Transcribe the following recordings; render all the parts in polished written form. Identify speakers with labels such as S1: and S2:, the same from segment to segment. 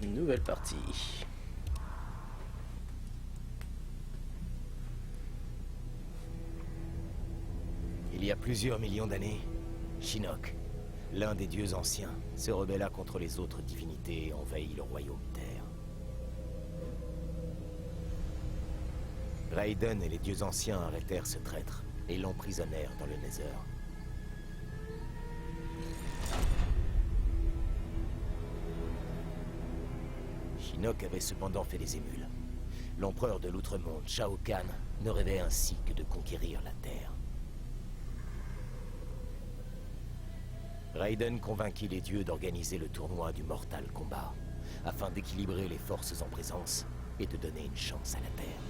S1: Nouvelle partie.
S2: Il y a plusieurs millions d'années, Shinnok, l'un des dieux anciens, se rebella contre les autres divinités et envahit le royaume Terre. Raiden et les dieux anciens arrêtèrent ce traître et l'emprisonnèrent dans le Nether. Shinnok avait cependant fait des émules. L'empereur de l'Outre-Monde, Shao Kahn, ne rêvait ainsi que de conquérir la Terre. Raiden convainquit les dieux d'organiser le tournoi du Mortal Kombat, afin d'équilibrer les forces en présence et de donner une chance à la Terre.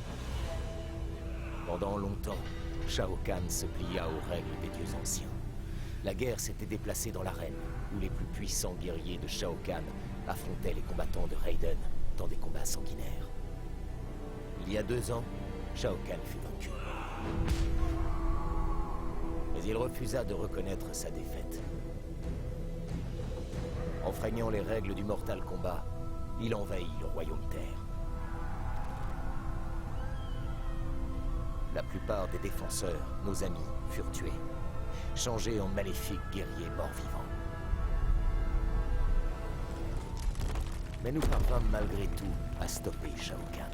S2: Pendant longtemps, Shao Kahn se plia aux règles des dieux anciens. La guerre s'était déplacée dans l'arène, où les plus puissants guerriers de Shao Kahn affrontaient les combattants de Raiden dans des combats sanguinaires. Il y a 2 ans, Shao Kahn fut vaincu. Mais il refusa de reconnaître sa défaite. Enfreignant les règles du Mortal Kombat, il envahit le royaume Terre. La plupart des défenseurs, nos amis, furent tués, changés en maléfiques guerriers morts-vivants. Mais nous parvînmes malgré tout à stopper Shao Kahn.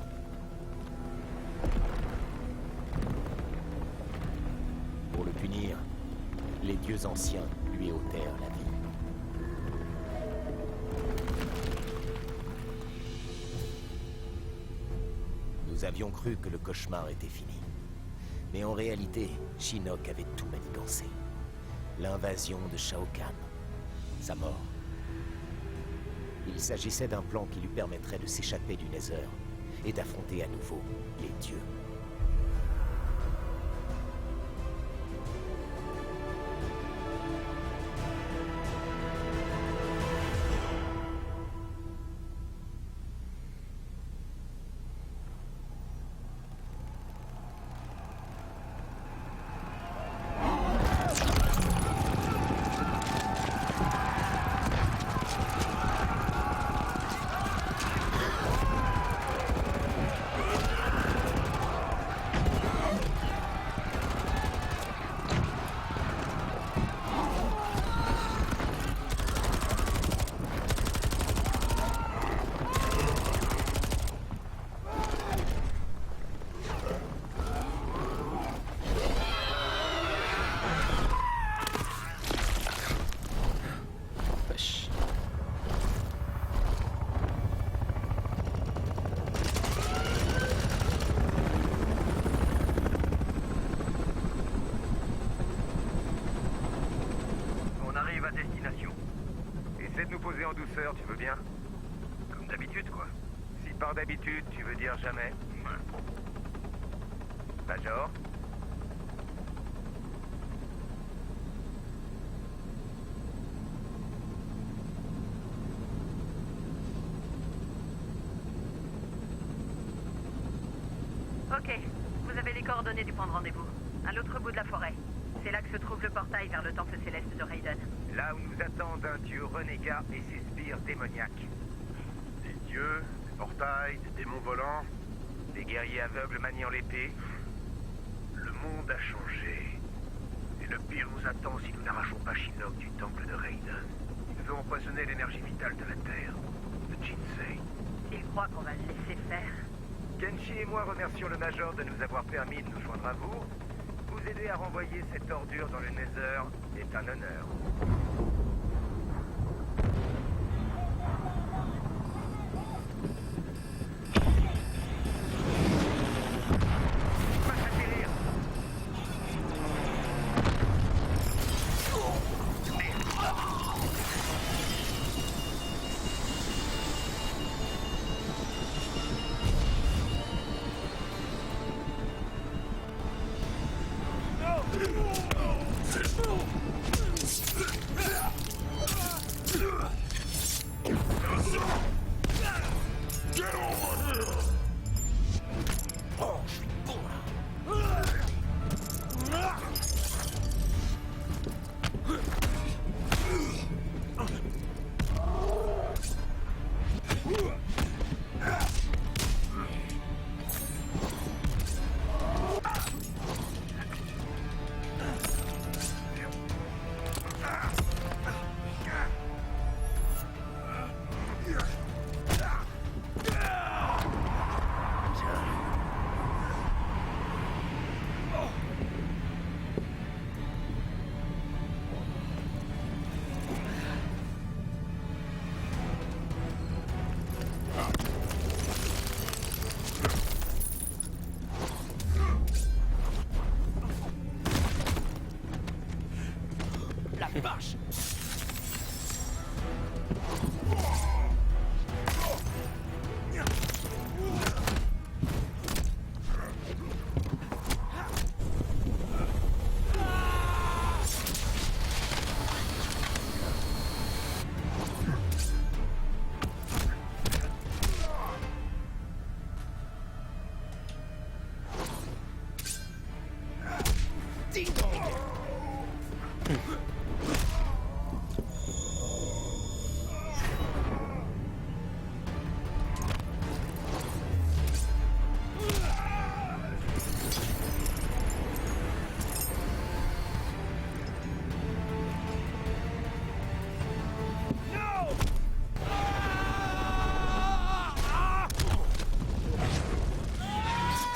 S2: Pour le punir, les dieux anciens lui ôtèrent la vie. Nous avions cru que le cauchemar était fini. Mais en réalité, Shinnok avait tout manigancé. L'invasion de Shao Kahn, sa mort. Il s'agissait d'un plan qui lui permettrait de s'échapper du Nether et d'affronter à nouveau les dieux.
S3: En douceur, tu veux bien? Comme d'habitude, quoi. Si par d'habitude, tu veux dire jamais. Major?
S4: Ok, vous avez les coordonnées du point de rendez-vous. À l'autre bout de la forêt. C'est là que se trouve le portail vers le temple céleste de Raiden.
S3: Là où nous attendent un dieu renégat et ses sbires démoniaques. Des dieux, des portails, des démons volants, des guerriers aveugles maniant l'épée. Le monde a changé. Et le pire nous attend si nous n'arrachons pas Shinnok du temple de Raiden. Ils ont empoisonné l'énergie vitale de la Terre, de Jinsei.
S4: Ils croient qu'on va le laisser faire.
S3: Kenshi et moi remercions le Major de nous avoir permis de nous joindre à vous. Vous aider à renvoyer cette ordure dans le Nether est un honneur. Pas atterrir.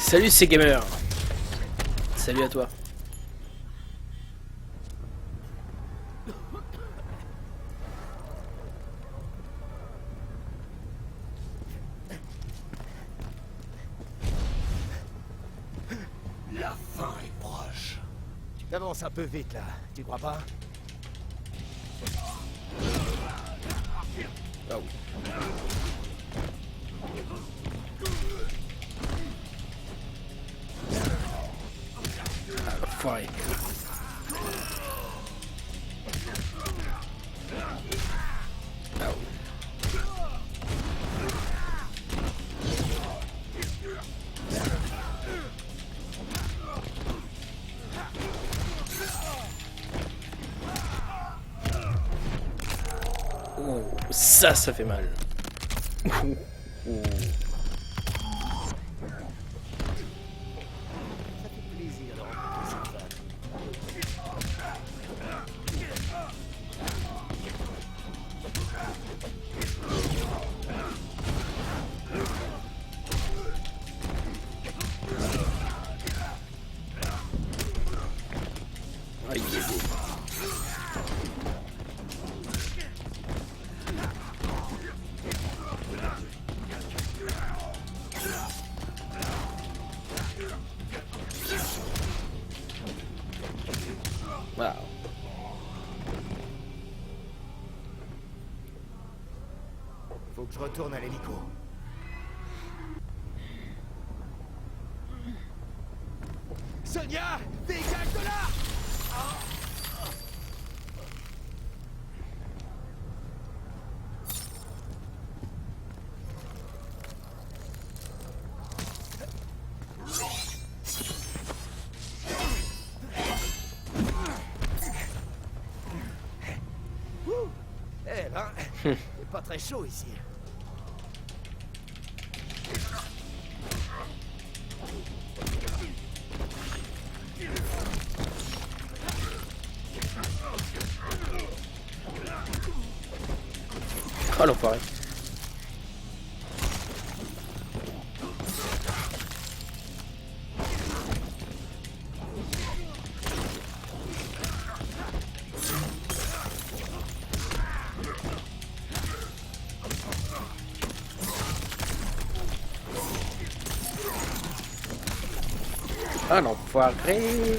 S1: Salut ces gamers. Salut à toi.
S2: La fin est proche. Tu t'avances un peu vite là, tu crois pas?
S1: Ah oui. Ah, l'enfoiré. Ah oui. Oh, ça fait mal. Oh.
S2: Ça fait plaisir de rencontrer cette femme.
S1: Aïe, aïe, aïe. Wow.
S2: Faut que je retourne à l'hélico. Sonia, dégage de là! Eh ben, c'est pas très chaud ici.
S1: Ah l'enfoiré. Ah l'enfoiré.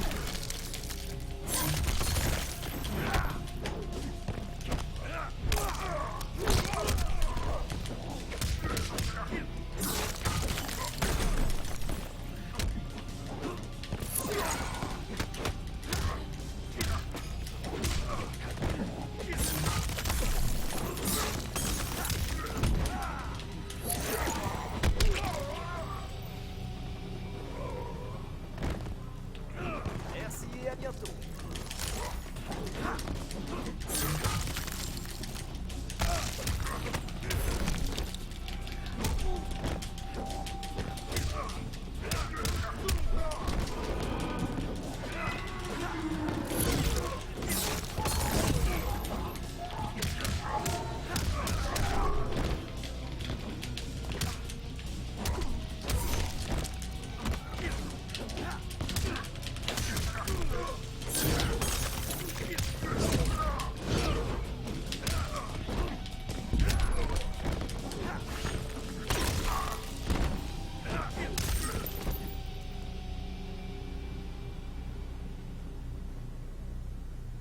S2: Merci et à bientôt.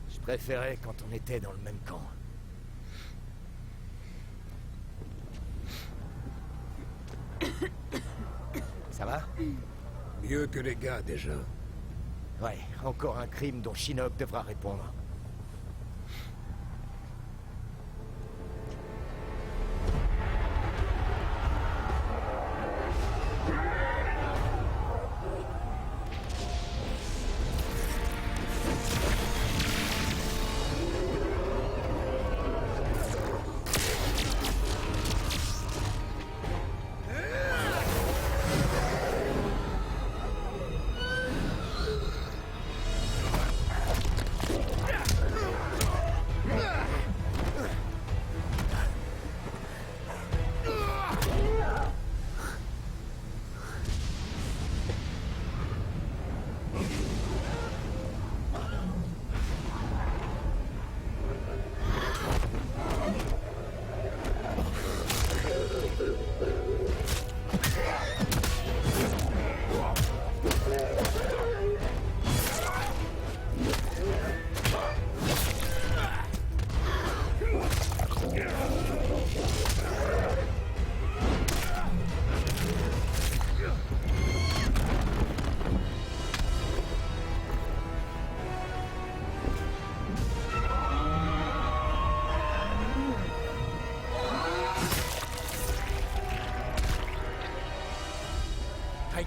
S2: Je préférais quand on était dans le même camp. Ça va?
S5: Mieux que les gars, déjà.
S2: Ouais, encore un crime dont Shinnok devra répondre.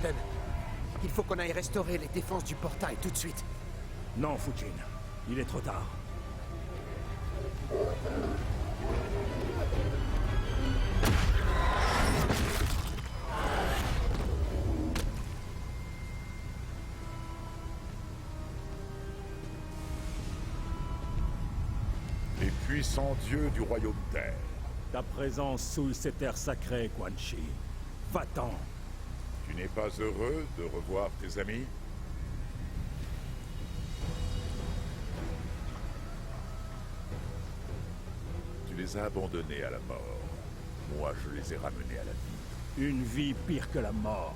S6: Raiden. Il faut qu'on aille restaurer les défenses du portail tout de suite.
S7: Non, Fujin. Il est trop tard.
S8: Les puissants dieux du royaume terre.
S7: Ta présence souille ces terres sacrées, Quan Chi. Va-t'en.
S8: Tu n'es pas heureux de revoir tes amis? Tu les as abandonnés à la mort. Moi, je les ai ramenés à la vie.
S7: Une vie pire que la mort.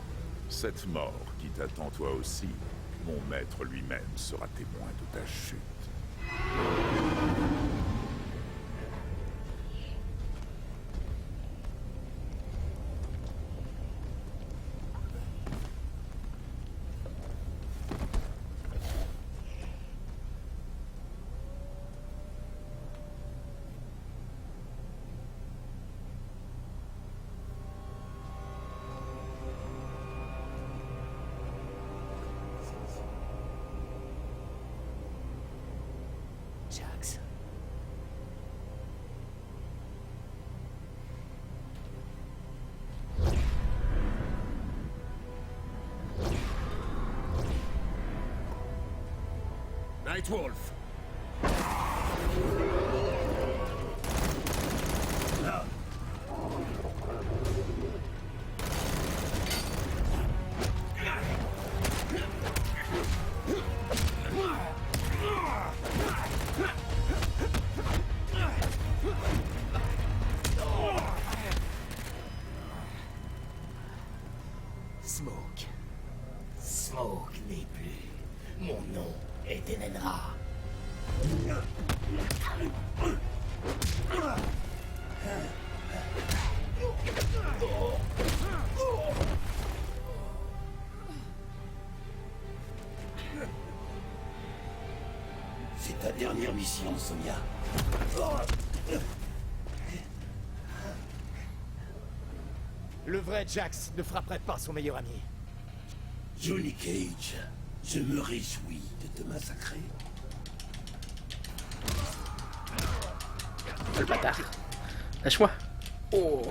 S8: Cette mort qui t'attend toi aussi, mon maître lui-même sera témoin de ta chute.
S2: Jax.
S7: Nightwolf.
S2: Smoke. Smoke n'est plus. Mon nom est Enenra.
S9: C'est ta dernière mission, Sonia.
S6: Le vrai Jax ne frapperait pas son meilleur ami.
S9: Johnny Cage, je me réjouis de te massacrer.
S1: Oh, le bâtard. Lâche-moi. Oh.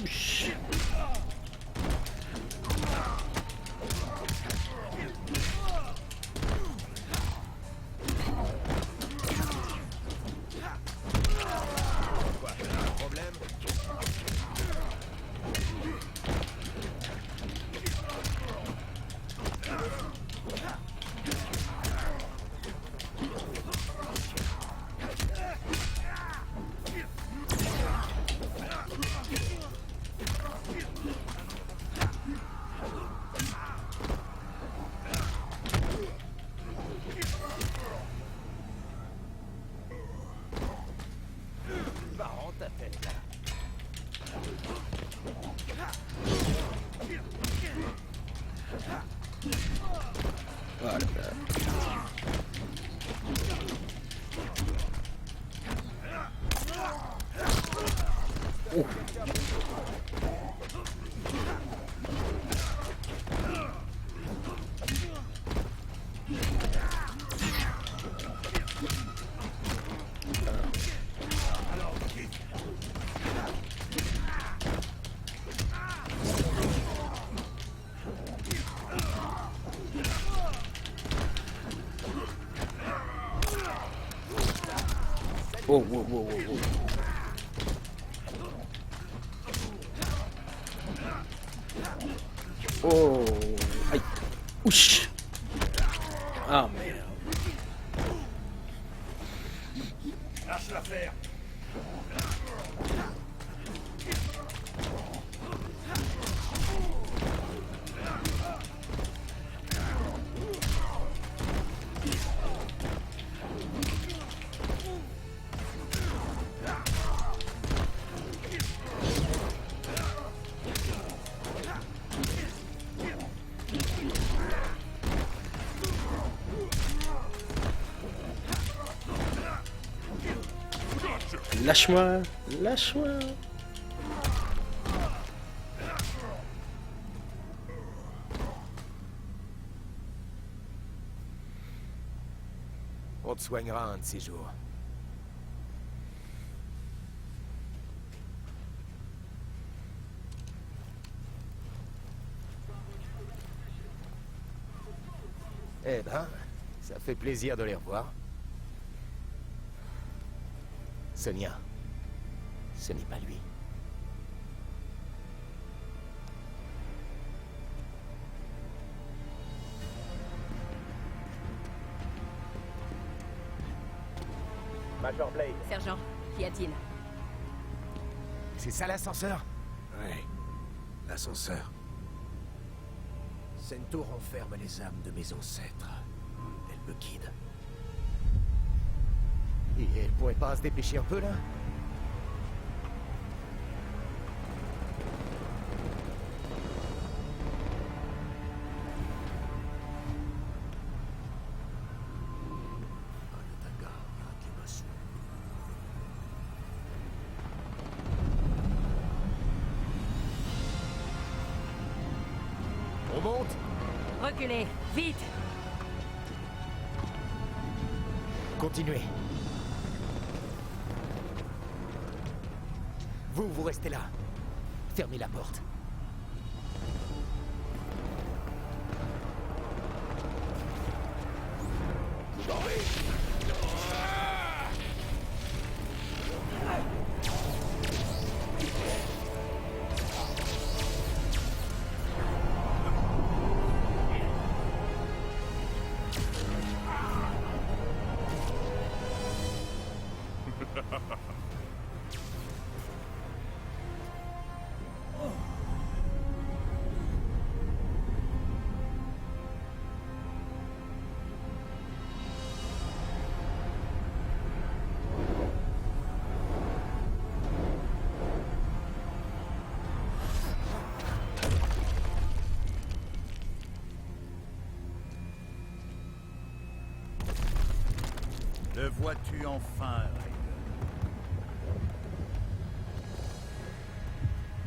S1: Ouch.
S2: Marrant ta tête là.
S1: Voilà. Oh. Oh, wow, wow, wow, wow. Oh, aïe. Ouch. Ah merde.
S7: Lâche l'affaire.
S1: Lâche-moi. Lâche-moi.
S2: te soignera un de ces jours. Eh ben, ça fait plaisir de les revoir. Sonia, ce n'est pas lui.
S3: Major Blade,
S4: Sergent, qu'y a-t-il?
S2: C'est ça l'ascenseur?
S5: Ouais. L'ascenseur.
S6: Centaur enferme les âmes de mes ancêtres. Elle me guide.
S2: Et elle pourrait pas se dépêcher un peu là? On monte?
S4: Reculez, vite!
S2: Continuez. Vous restez là. Fermez la porte.
S7: Le vois-tu enfin, Raiden?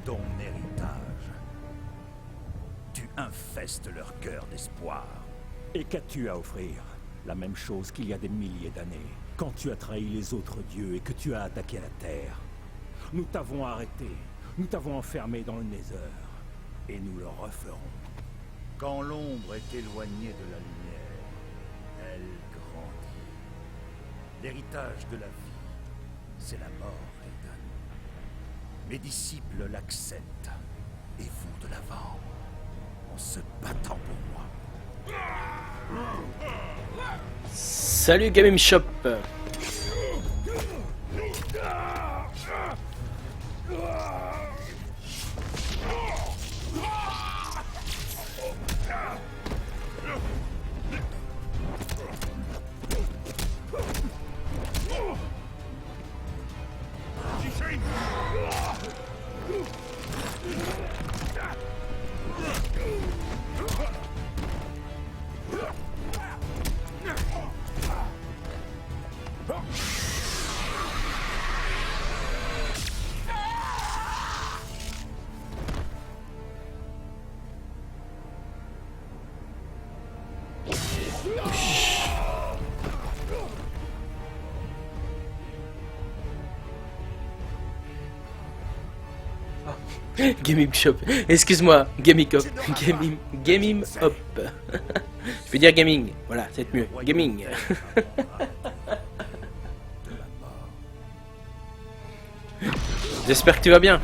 S7: Ton héritage. Tu infestes leur cœur d'espoir. Et qu'as-tu à offrir? La même chose qu'il y a des milliers d'années, quand tu as trahi les autres dieux et que tu as attaqué la Terre. Nous t'avons arrêté, nous t'avons enfermé dans le Nether, et nous le referons. Quand l'ombre est éloignée de la lumière, elle grandit. L'héritage de la vie, c'est la mort, Raiden. Mes disciples l'acceptent, et vous de l'avant, en se battant pour moi.
S1: Salut Gaming Shop. Gaming Shop, excuse-moi, Gaming Up, Gaming Up. Je veux dire gaming, voilà, c'est mieux, gaming. J'espère que tu vas bien.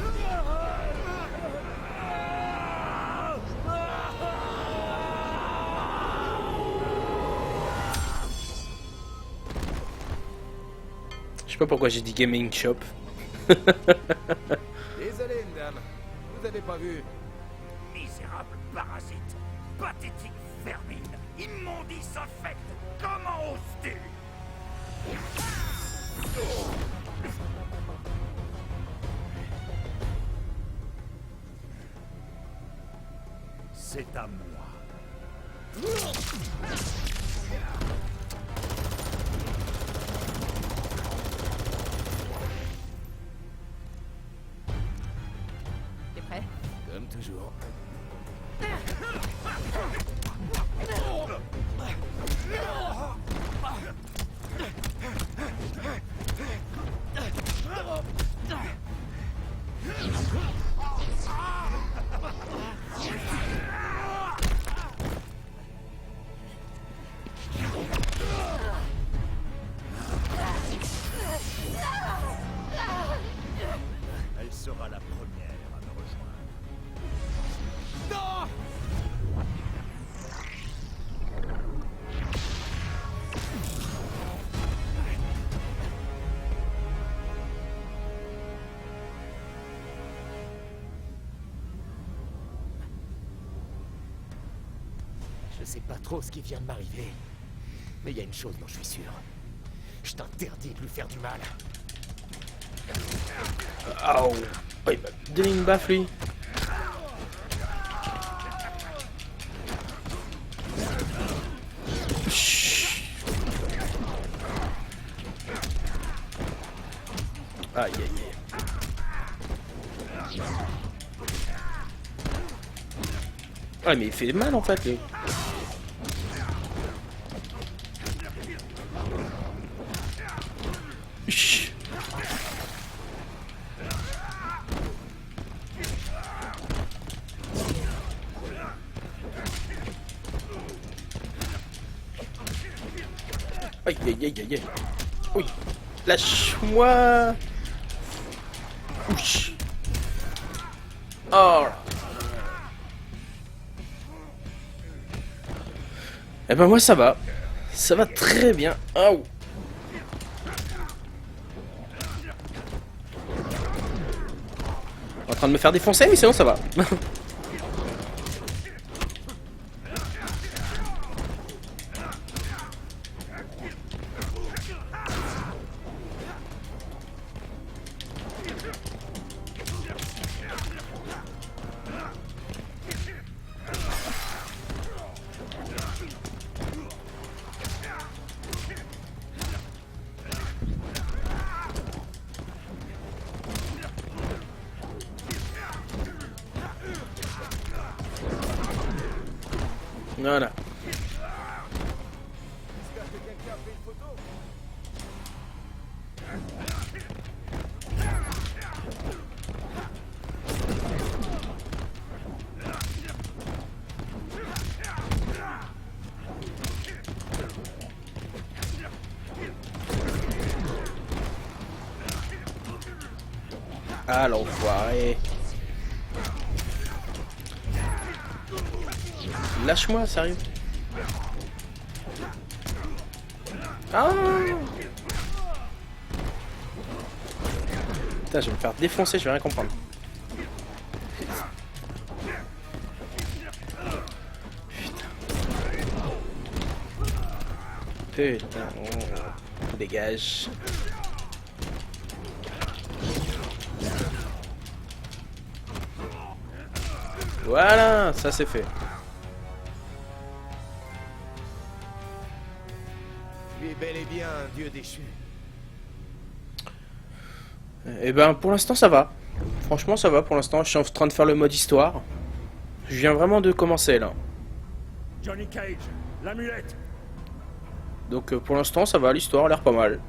S1: Je sais pas pourquoi j'ai dit Gaming Shop.
S2: Désolé, madame. Vous avez pas vu.
S9: Misérable parasite, pathétique vermine, immondice infecte, comment oses-tu?
S7: C'est à moi.
S4: T'es prêt?
S2: Comme toujours.
S7: sera la première à me rejoindre.
S6: Non!
S2: Je sais pas trop ce qui vient de m'arriver, mais il y a une chose dont je suis sûr. Je t'interdis de lui faire du mal.
S1: Oh, il m'a donné une baffe lui. Chut. Aïe aïe aïe. Ouais mais il fait mal en fait lui. Chut. Aïe aïe aïe aïe aïe. Oui. Lâche-moi. Ouch. Oh. Eh ben moi ça va. Ça va très bien. Oh. En train de me faire défoncer mais sinon ça va. Voilà. Ah l'enfoiré. Lâche-moi, sérieux. Ah. Putain, je vais me faire défoncer, je vais rien comprendre. Putain, oh. Dégage. Voilà, ça c'est fait.
S2: Tu es bel et bien un dieu déchu.
S1: Eh ben pour l'instant ça va. Franchement ça va pour l'instant, je suis en train de faire le mode histoire. Je viens vraiment de commencer là.
S7: Johnny Cage, l'amulette.
S1: Donc pour l'instant ça va, l'histoire a l'air pas mal.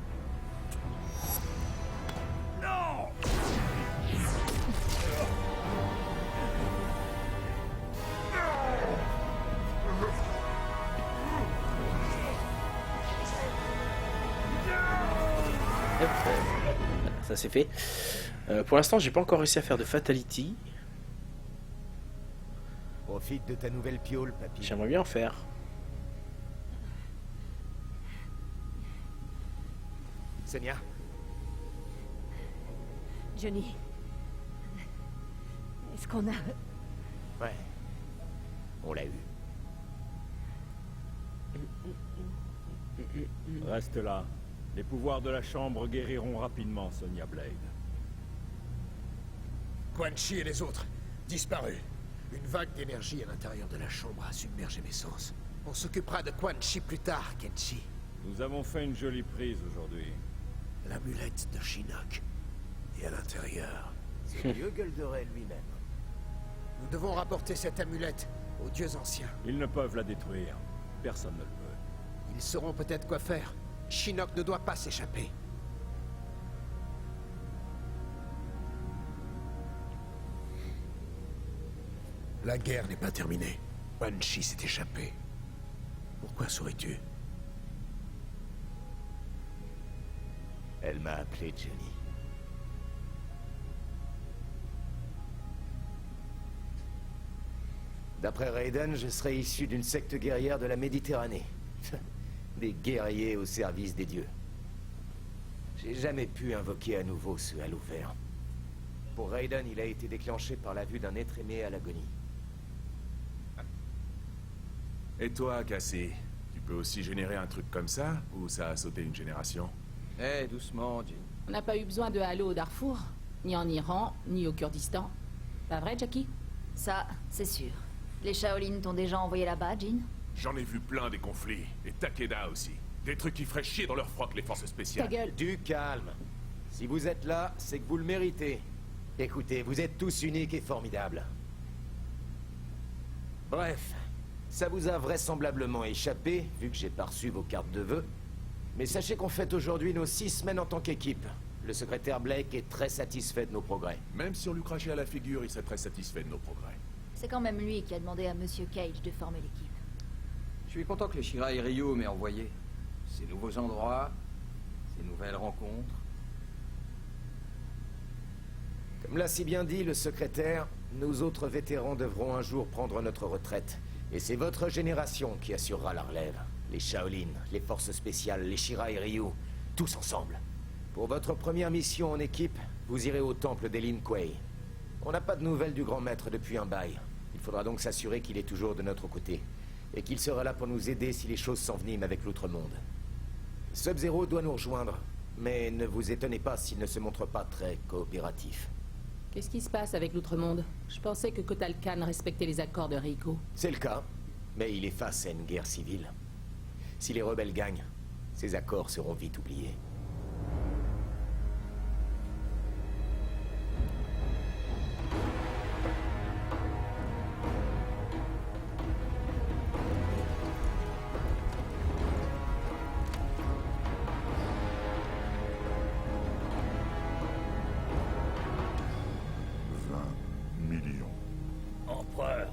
S1: Hop, ça c'est fait. Pour l'instant j'ai pas encore réussi à faire de fatality.
S2: Profite de ta nouvelle piole, papy.
S1: J'aimerais bien en faire.
S2: Sonia,
S4: Johnny. Est-ce qu'on a...
S2: ouais. On l'a eu.
S7: Reste là. Les pouvoirs de la chambre guériront rapidement Sonia Blade.
S5: Quan Chi et les autres, disparus. Une vague d'énergie à l'intérieur de la chambre a submergé mes sens. On s'occupera de Quan Chi plus tard, Kenshi.
S7: Nous avons fait une jolie prise aujourd'hui.
S5: L'amulette de Shinnok. Et à l'intérieur.
S2: C'est Dieu Gulderel lui-même.
S5: Nous devons rapporter cette amulette aux dieux anciens.
S7: Ils ne peuvent la détruire. Personne ne le peut.
S5: Ils sauront peut-être quoi faire. Shinnok ne doit pas s'échapper. La guerre n'est pas terminée. Quan Chi s'est échappé. Pourquoi souris-tu?
S2: Elle m'a appelé Johnny. D'après Raiden, je serais issu d'une secte guerrière de la Méditerranée. Des guerriers au service des dieux. J'ai jamais pu invoquer à nouveau ce halo vert. Pour Raiden, il a été déclenché par la vue d'un être aimé à l'agonie.
S10: Et toi, Cassie, tu peux aussi générer un truc comme ça, ou ça a sauté une génération?
S6: Eh, doucement, Jin.
S11: On n'a pas eu besoin de Halo au Darfour, ni en Iran, ni au Kurdistan. Pas vrai, Jackie?
S12: Ça, c'est sûr. Les Shaolin t'ont déjà envoyé là-bas, Jin?
S10: J'en ai vu plein des conflits, et Takeda aussi. Des trucs qui feraient chier dans leur froc les forces
S11: Ta
S10: spéciales.
S11: gueule!
S2: Du calme. Si vous êtes là, c'est que vous le méritez. Écoutez, vous êtes tous uniques et formidables. Bref, ça vous a vraisemblablement échappé, vu que j'ai pas reçu vos cartes de vœux. Mais sachez qu'on fête aujourd'hui nos 6 semaines en tant qu'équipe. Le secrétaire Blake est très satisfait de nos progrès.
S10: Même si on lui crachait à la figure, il serait très satisfait de nos progrès.
S12: C'est quand même lui qui a demandé à Monsieur Cage de former l'équipe.
S6: Je suis content que le Shirai Ryu m'ait envoyé. Ces nouveaux endroits, ces nouvelles rencontres.
S2: Comme l'a si bien dit le secrétaire, nous autres vétérans devrons un jour prendre notre retraite. Et c'est votre génération qui assurera la relève. Les Shaolin, les forces spéciales, les Shirai Ryu, tous ensemble. Pour votre première mission en équipe, vous irez au temple des Lin Kuei. On n'a pas de nouvelles du grand maître depuis un bail. Il faudra donc s'assurer qu'il est toujours de notre côté. Et qu'il sera là pour nous aider si les choses s'enveniment avec l'outre-monde. Sub-Zero doit nous rejoindre, mais ne vous étonnez pas s'il ne se montre pas très coopératif.
S11: Qu'est-ce qui se passe avec l'Outre-Monde? Je pensais que Kotal Khan respectait les accords de Reiko.
S2: C'est le cas, mais il est face à une guerre civile. Si les rebelles gagnent, ces accords seront vite oubliés.
S9: Empereur,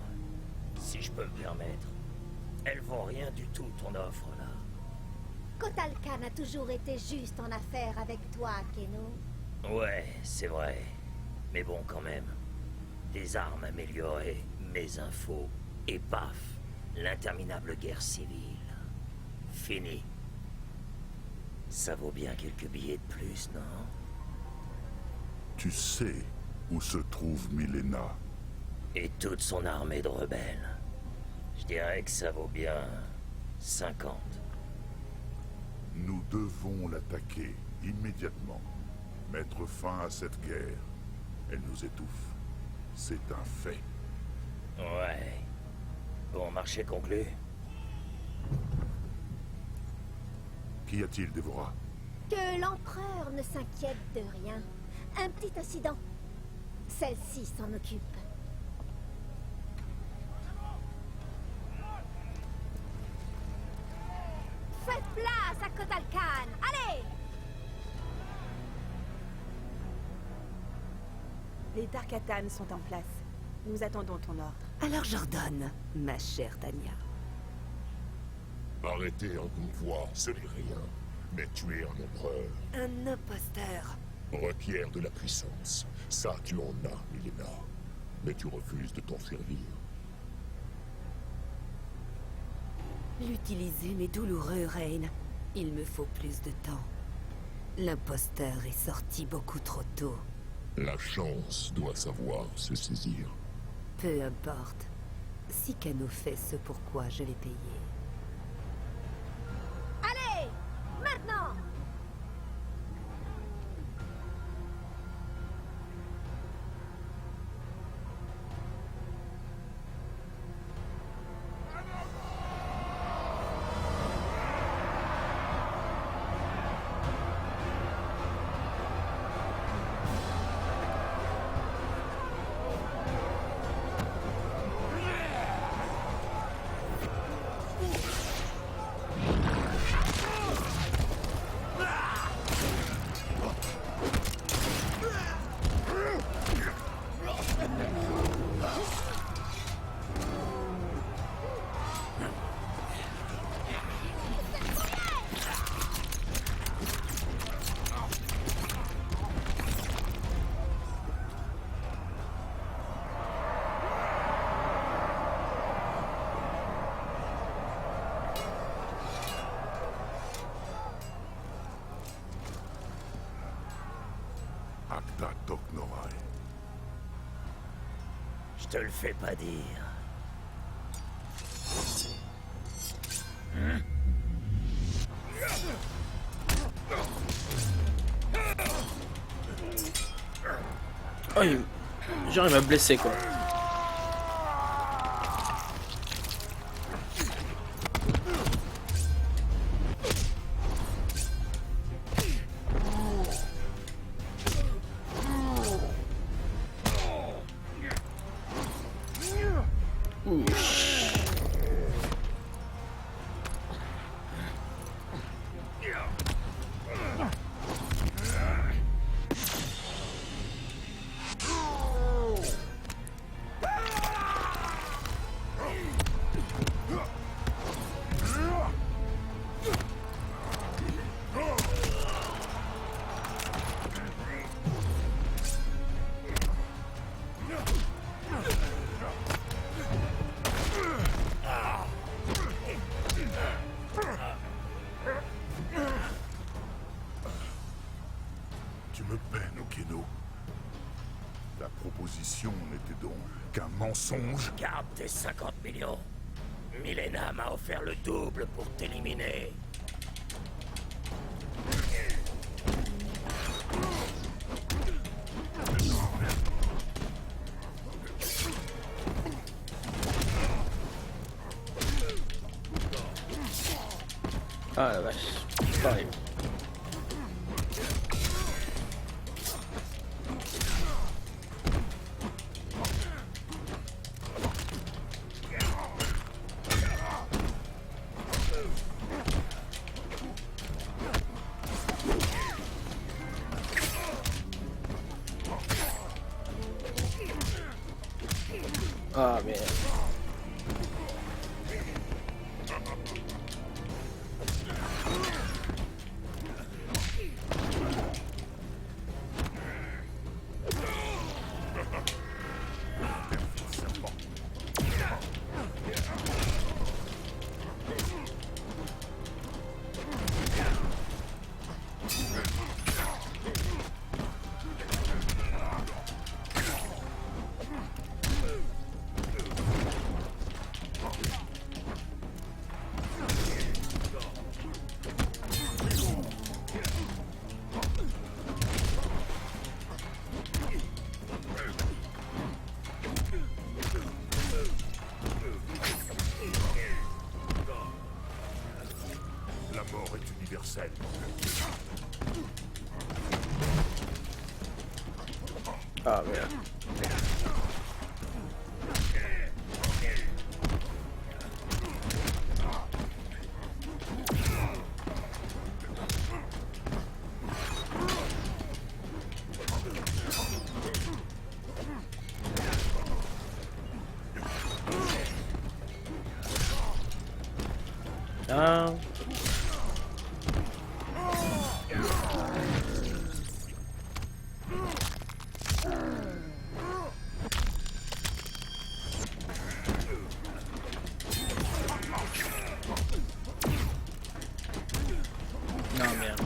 S9: si je peux me permettre, elles vont rien du tout ton offre là.
S13: Kotal Khan a toujours été juste en affaires avec toi, Keno.
S9: Ouais, c'est vrai. Mais bon, quand même. Des armes améliorées, mes infos, et paf, l'interminable guerre civile. Fini. Ça vaut bien quelques billets de plus, non?
S8: Tu sais où se trouve Milena?
S9: Et toute son armée de rebelles. Je dirais que ça vaut bien 50.
S8: Nous devons l'attaquer immédiatement. Mettre fin à cette guerre. Elle nous étouffe. C'est un fait.
S9: Ouais. Bon, marché conclu.
S8: Qu'y a-t-il, Dévora?
S13: Que l'empereur ne s'inquiète de rien. Un petit incident. Celle-ci s'en occupe. Faites place à Kotal Khan. Allez!
S14: Les Tarkatan sont en place. Nous attendons ton ordre. Alors j'ordonne, ma chère Tanya.
S15: Arrêter un convoi, ce n'est rien. Mais tuer un empereur
S14: Un imposteur.
S15: requiert de la puissance. Ça, tu en as, Milena. Mais tu refuses de t'en servir.
S14: L'utiliser m'est douloureux, Rain. Il me faut plus de temps. L'imposteur est sorti beaucoup trop tôt.
S15: La chance doit savoir se saisir.
S14: Peu importe. Si Kano fait ce pourquoi je l'ai payé.
S13: Allez! Maintenant!
S8: Acta Doc Norae.
S9: Je te le fais pas dire.
S1: Oh, genre il m'a blessé quoi.
S8: Tu me peines, Okeno. Ta proposition n'était donc qu'un mensonge.
S9: Garde tes 50 millions. Milena m'a offert le double pour t'éliminer.
S1: Ah la vache, pareil. Ah merde.
S8: La mort est universelle.
S1: Ah merde. Ah. Non merde.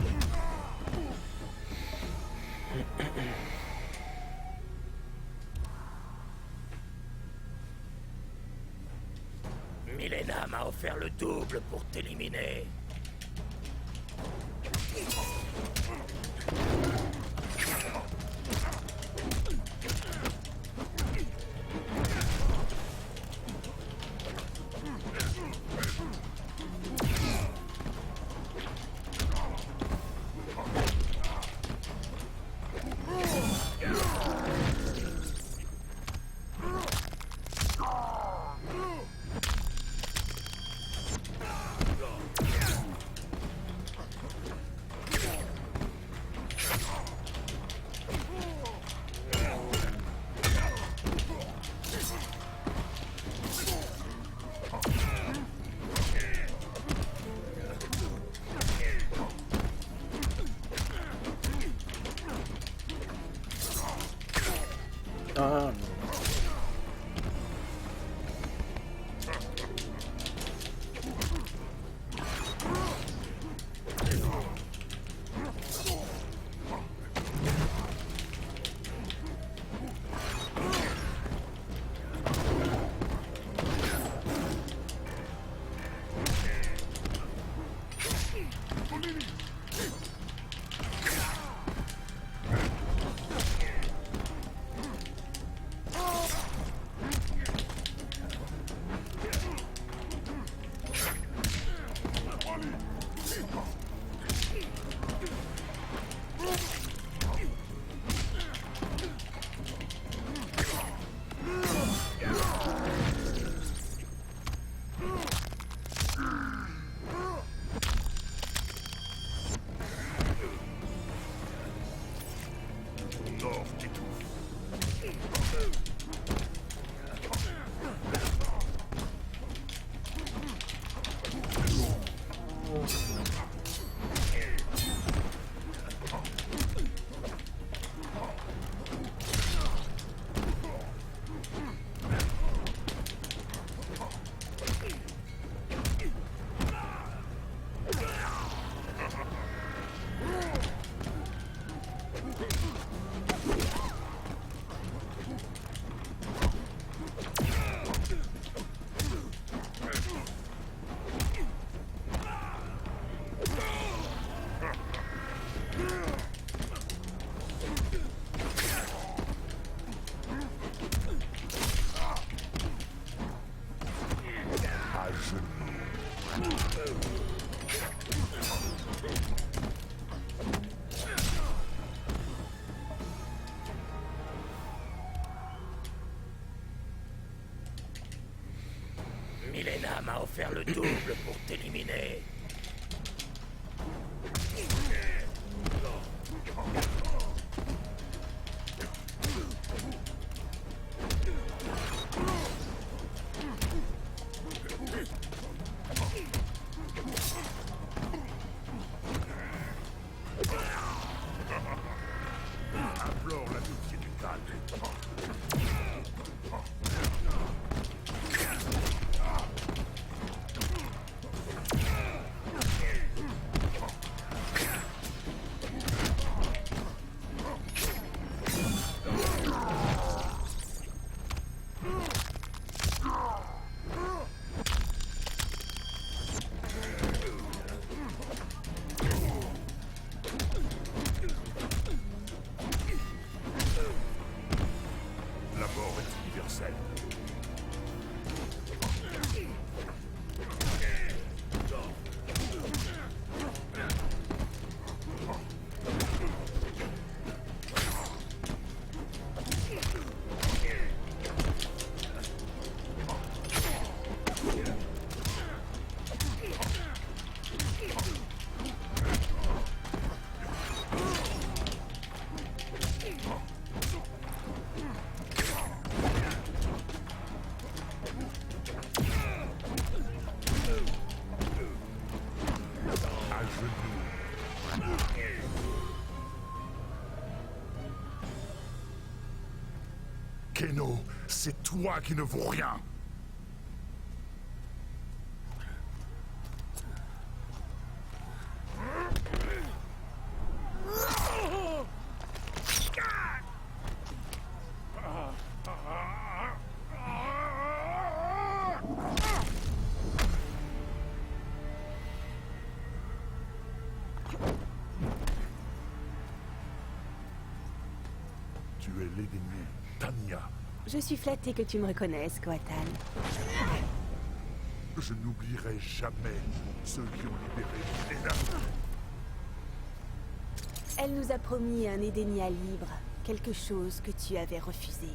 S9: Milena m'a offert le double pour t'éliminer.
S1: Ah.
S8: mort t'étouffe.
S9: Milena m'a offert le double pour t'éliminer.
S8: Implore la pitié du calme. La mort est universelle. À genoux. Keno, c'est toi qui ne vaux rien. Tu es l'aînée, Tanya.
S14: Je suis flattée que tu me reconnaisses, Kotal.
S8: Je n'oublierai jamais ceux qui ont libéré Milena.
S14: Elle nous a promis un Edenia libre, quelque chose que tu avais refusé.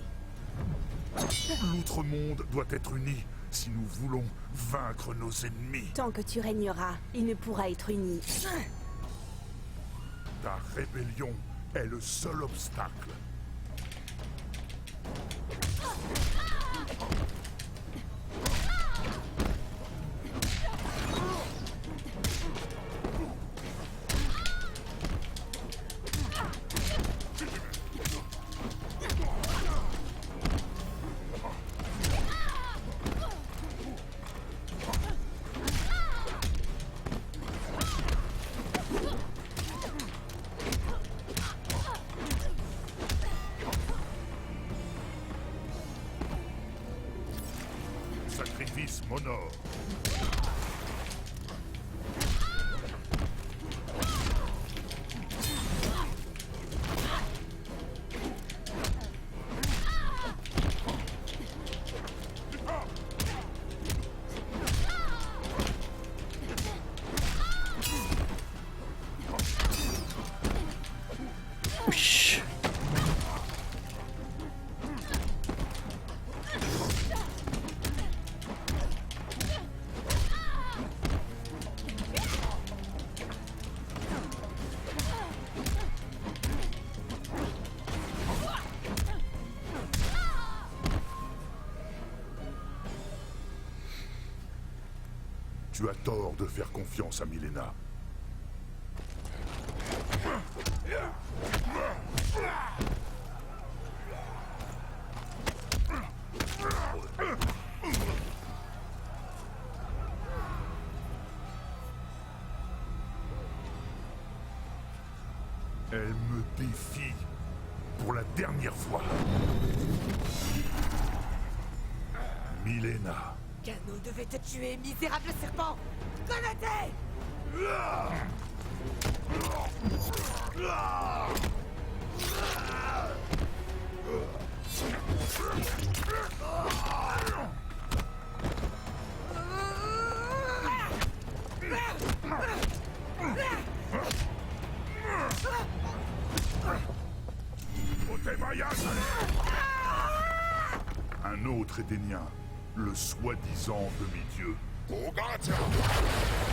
S8: L'outre-monde doit être uni si nous voulons vaincre nos ennemis.
S14: Tant que tu régneras, il ne pourra être uni.
S8: Ta rébellion est le seul obstacle. Sacrifice Monor.
S1: Ouch.
S8: Tu as tort de faire confiance à Milena. Elle me défie pour la dernière fois. Milena.
S14: Cano devait te tuer, misérable serpent. Connais-t'es!
S8: Un autre Édénien, le soi-disant demi-dieu.
S15: Bogatia!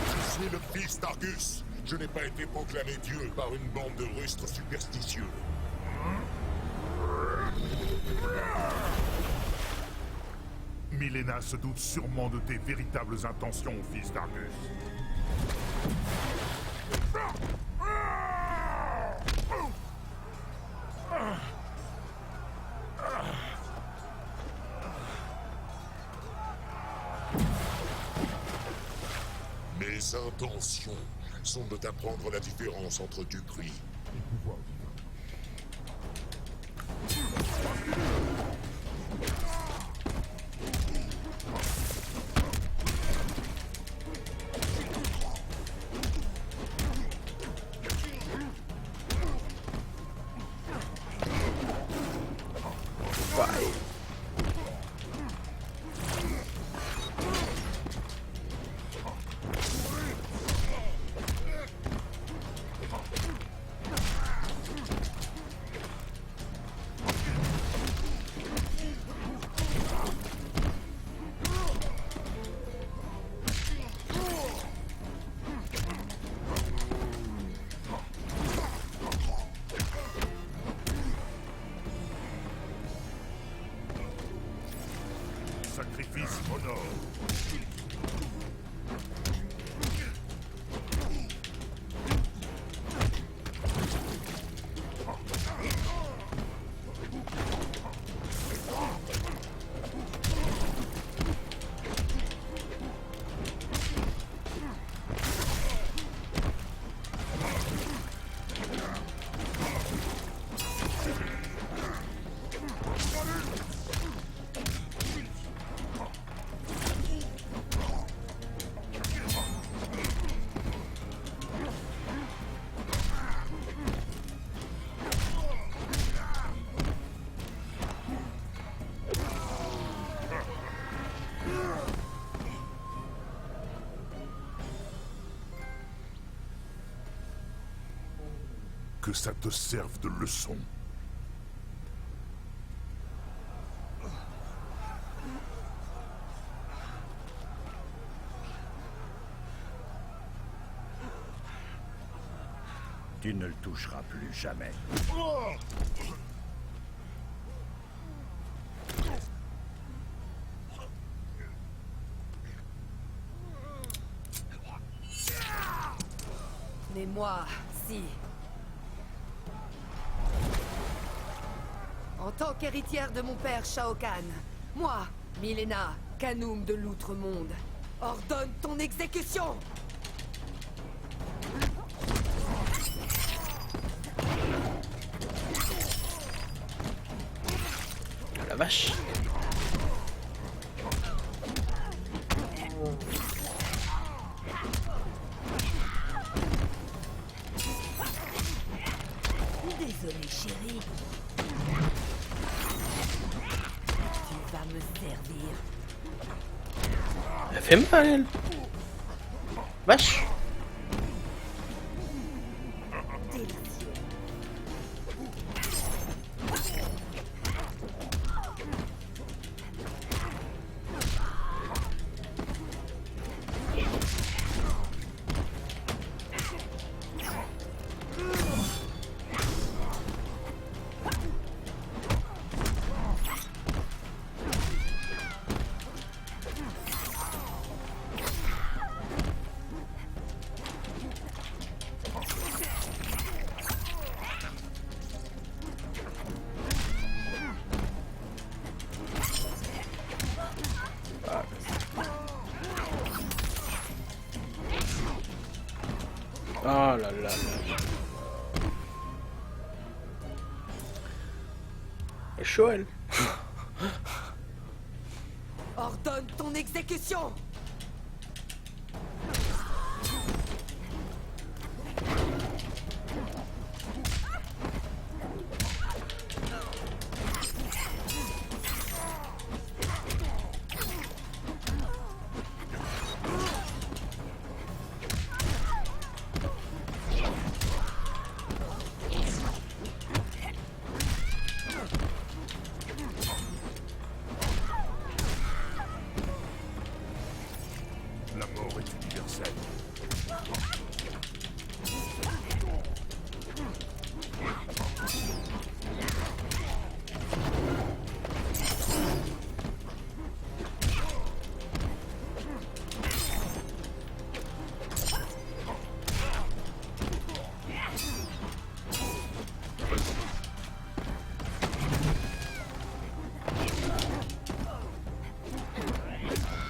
S15: Je suis le fils d'Argus. Je n'ai pas été proclamé dieu par une bande de rustres superstitieux.
S8: Milena se doute sûrement de tes véritables intentions, fils d'Argus.
S15: Mes intentions sont de t'apprendre la différence entre duperie et pouvoir divin.
S8: Sacrifice honore. Que ça te serve de leçon.
S7: Tu ne le toucheras plus jamais.
S14: Mais moi, si. En tant qu'héritière de mon père Shao Kahn, moi, Milena, Kanoum de l'Outre-Monde, ordonne ton exécution!
S1: La vache.
S14: Désolé, chérie. Tu vas me servir.
S1: Elle fait mal, elle. Vache. là là là. Elle est chaud, elle.
S14: Ordonne ton exécution!
S8: La mort est universelle.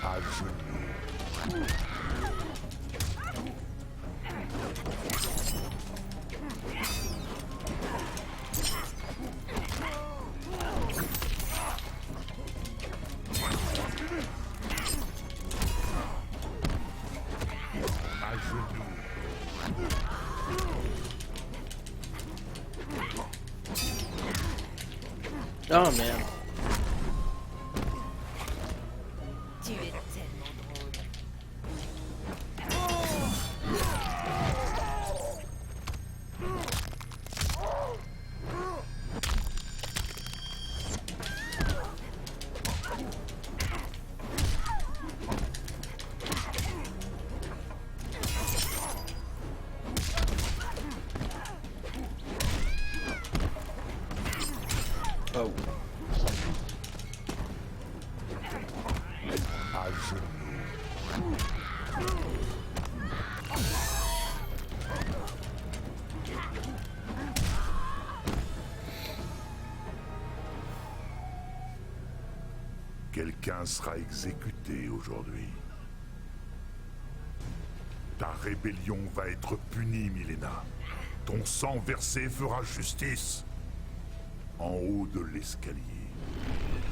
S8: À genoux. À genoux.
S1: Oh merde.
S12: Tu es tellement drôle.
S1: Oh.
S8: À genoux. Quelqu'un sera exécuté aujourd'hui. Ta rébellion va être punie, Milena. Ton sang versé fera justice. En haut de l'escalier,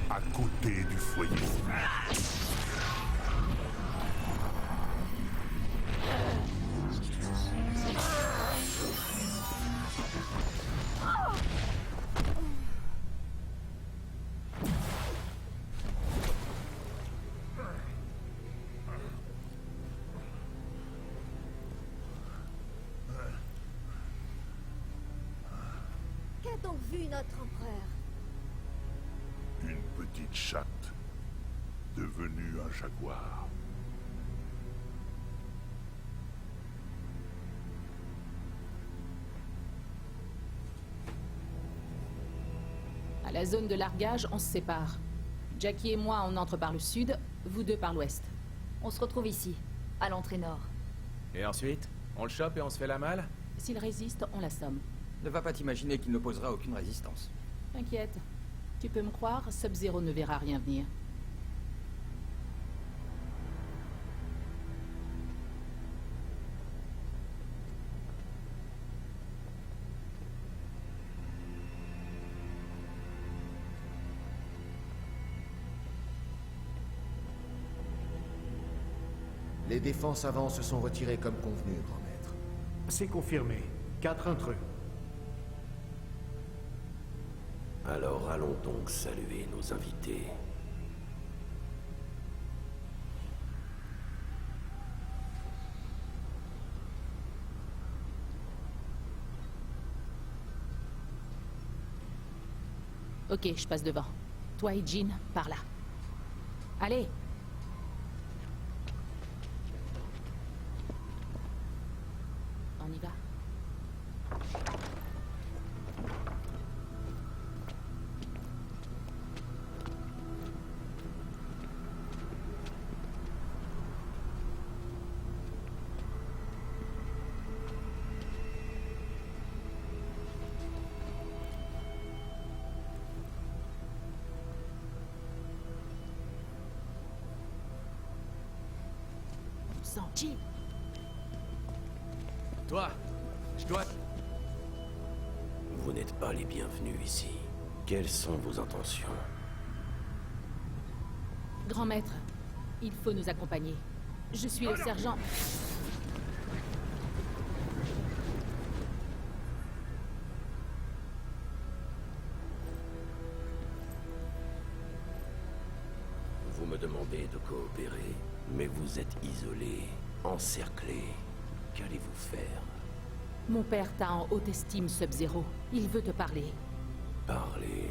S8: à côté du foyer.
S13: Qu'a donc vu notre empereur?
S8: Une petite chatte devenue un jaguar.
S11: À la zone de largage, on se sépare. Jackie et moi, on entre par le sud, vous deux par l'ouest.
S12: On se retrouve ici, à l'entrée nord.
S10: Et ensuite, on le chope et on se fait la malle?
S11: S'il résiste, on l'assomme.
S6: Ne va pas t'imaginer qu'il n'opposera aucune résistance.
S11: T'inquiète. Tu peux me croire, Sub-Zero ne verra rien venir.
S5: Les défenses avant se sont retirées comme convenu, grand maître.
S16: C'est confirmé. 4 intrus.
S17: Alors allons donc saluer nos invités.
S11: Ok, je passe devant. Toi et Jean, par là. Allez! On y va.
S10: Toi,
S6: Je dois...
S17: Vous n'êtes pas les bienvenus ici. Quelles sont vos intentions?
S11: Grand maître, il faut nous accompagner. Je suis le sergent...
S17: Vous me demandez de coopérer, mais vous êtes isolé, encerclé. Qu'allez-vous faire?
S11: Mon père t'a en haute estime, Sub-Zero. Il veut te parler.
S17: Parler.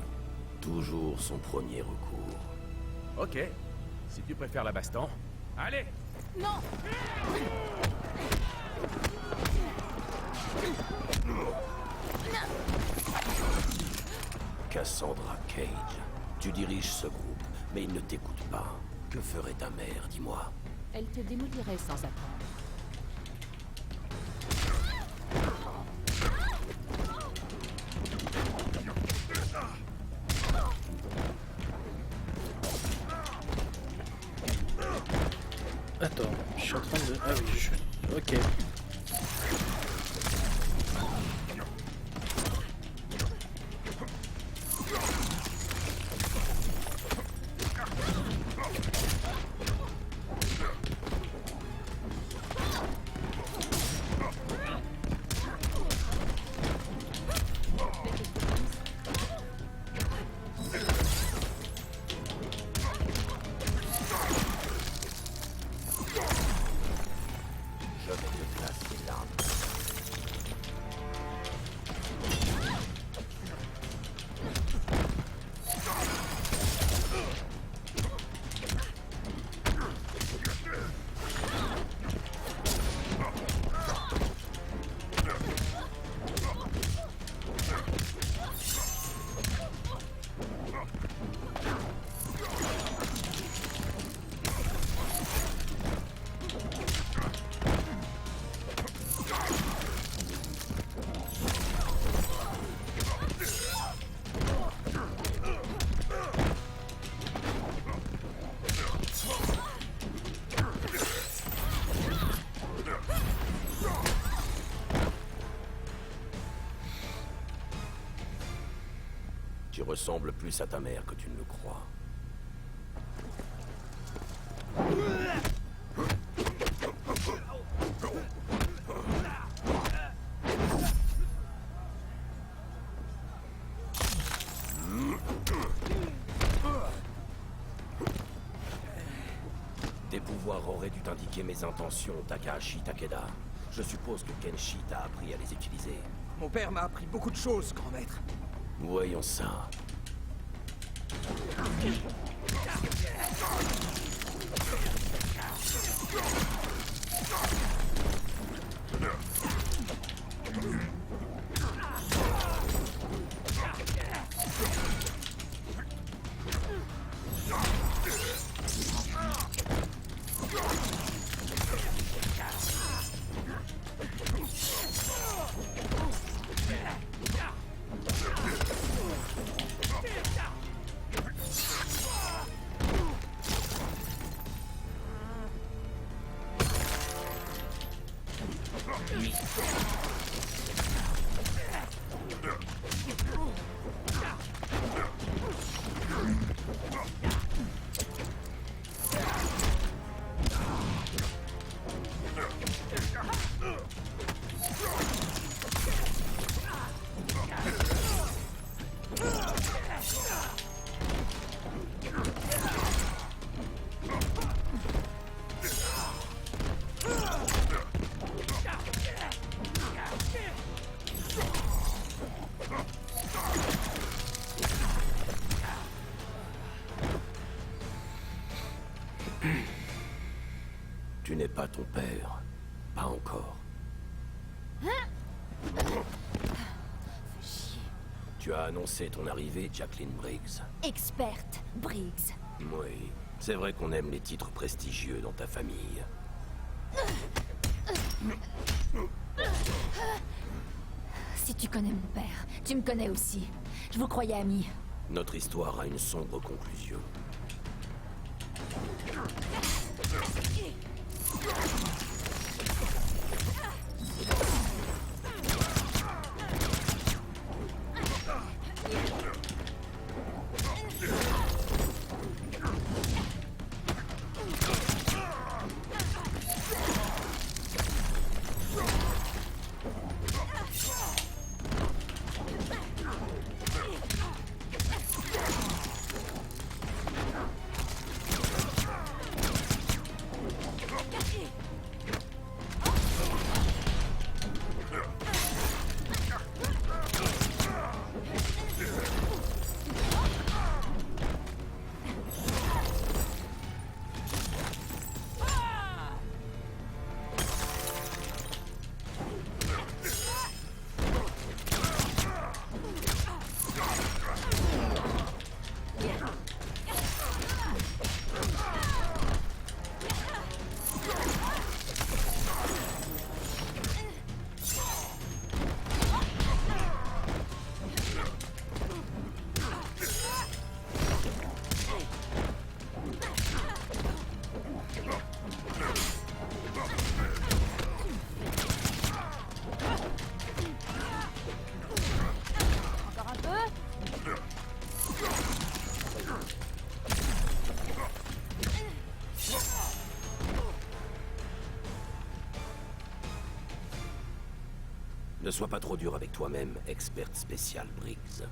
S17: Toujours son premier recours.
S10: Ok. Si tu préfères la baston. Allez!
S11: Non!
S17: Cassandra Cage, tu diriges ce groupe, mais il ne t'écoute pas. Que ferait ta mère, dis-moi?
S11: Elle te démolirait sans attendre.
S1: Attends, je suis en train de... Ah oui, je... Ok.
S17: Tu ressembles plus à ta mère que tu ne le crois. Tes pouvoirs auraient dû t'indiquer mes intentions, Takahashi Takeda. Je suppose que Kenshi t'a appris à les utiliser.
S6: Mon père m'a appris beaucoup de choses, grand maître.
S17: Voyons ça. Tu n'es pas ton père. Pas encore. Tu as annoncé ton arrivée, Jacqueline Briggs.
S13: Experte, Briggs.
S17: Oui. C'est vrai qu'on aime les titres prestigieux dans ta famille.
S13: Si tu connais mon père, tu me connais aussi. Je vous croyais amis.
S17: Notre histoire a une sombre conclusion. Ne sois pas trop dur avec toi-même, experte spéciale Briggs.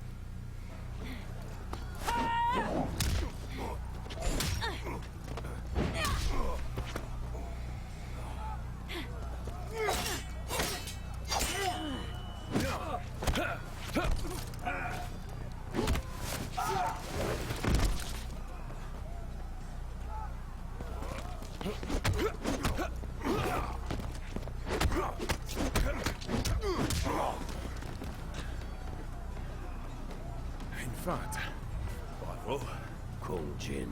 S10: Une feinte. Bravo.
S17: Kong Jin,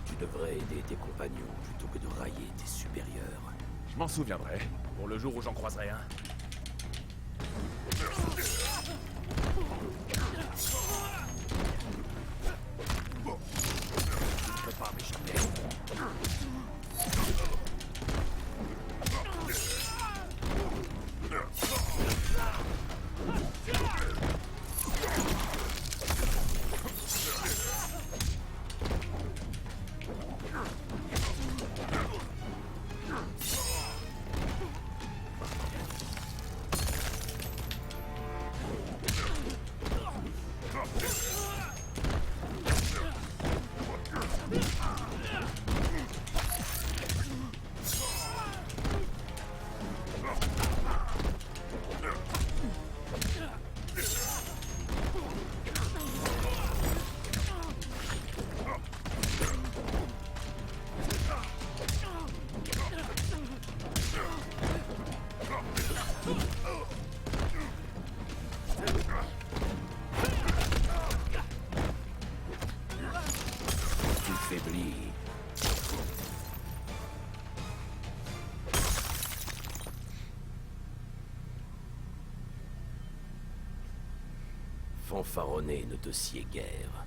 S17: tu devrais aider tes compagnons plutôt que de railler tes supérieurs.
S10: Je m'en souviendrai, pour le jour où j'en croiserai un.
S17: Je peux pas m'échapper. Tu faiblis. Fanfaronner ne te sied guère.